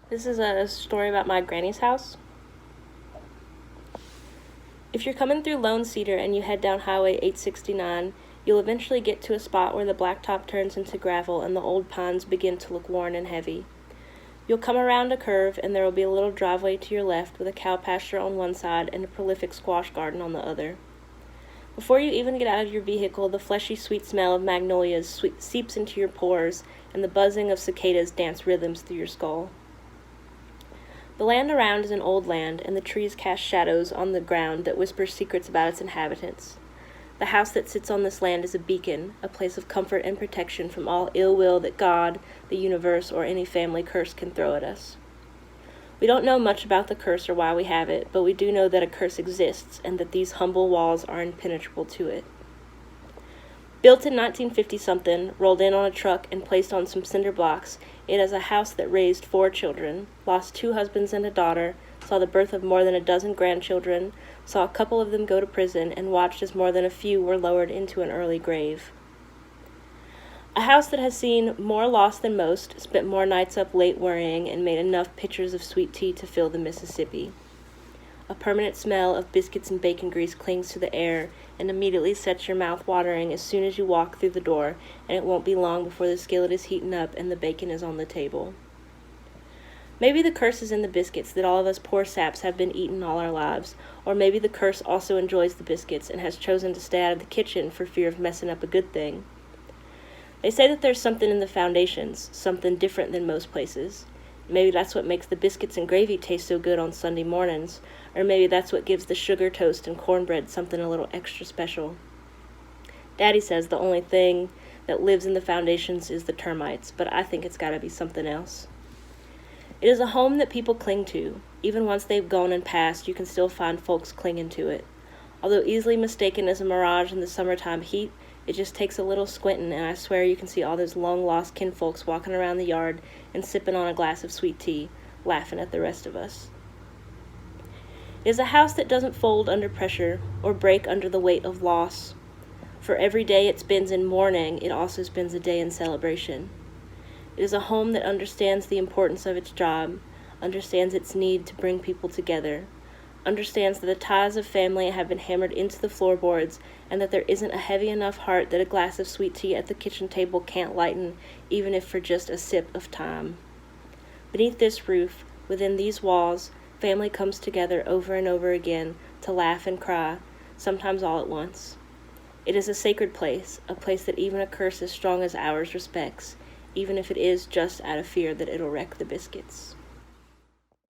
This is a story about my granny's house. If you're coming through Lone Cedar and you head down Highway 869, you'll eventually get to a spot where the blacktop turns into gravel and the old pines begin to look worn and heavy. You'll come around a curve and there will be a little driveway to your left with a cow pasture on one side and a prolific squash garden on the other. Before you even get out of your vehicle, the fleshy sweet smell of magnolias seeps into your pores and the buzzing of cicadas dance rhythms through your skull. The land around is an old land, and the trees cast shadows on the ground that whisper secrets about its inhabitants. The house that sits on this land is a beacon, a place of comfort and protection from all ill will that God, the universe, or any family curse can throw at us. We don't know much about the curse or why we have it, but we do know that a curse exists, and that these humble walls are impenetrable to it. Built in 1950-something, rolled in on a truck and placed on some cinder blocks, it is a house that raised 4 children, lost 2 husbands and a daughter, saw the birth of more than a dozen grandchildren, saw a couple of them go to prison, and watched as more than a few were lowered into an early grave. A house that has seen more loss than most, spent more nights up late worrying, and made enough pitchers of sweet tea to fill the Mississippi. A permanent smell of biscuits and bacon grease clings to the air and immediately sets your mouth watering as soon as you walk through the door, and it won't be long before the skillet is heating up and the bacon is on the table. Maybe the curse is in the biscuits that all of us poor saps have been eating all our lives, or maybe the curse also enjoys the biscuits and has chosen to stay out of the kitchen for fear of messing up a good thing. They say that there's something in the foundations, something different than most places. Maybe that's what makes the biscuits and gravy taste so good on Sunday mornings, or maybe that's what gives the sugar toast and cornbread something a little extra special. Daddy says the only thing that lives in the foundations is the termites, but I think it's gotta be something else. It is a home that people cling to. Even once they've gone and passed, you can still find folks clinging to it. Although easily mistaken as a mirage in the summertime heat, it just takes a little squinting, and I swear you can see all those long-lost kinfolks walking around the yard and sipping on a glass of sweet tea, laughing at the rest of us. It is a house that doesn't fold under pressure or break under the weight of loss. For every day it spends in mourning, it also spends a day in celebration. It is a home that understands the importance of its job, understands its need to bring people together, understands that the ties of family have been hammered into the floorboards, and that there isn't a heavy enough heart that a glass of sweet tea at the kitchen table can't lighten, even if for just a sip of time. Beneath this roof, within these walls, family comes together over and over again to laugh and cry, sometimes all at once. It is a sacred place, a place that even a curse as strong as ours respects, even if it is just out of fear that it'll wreck the biscuits.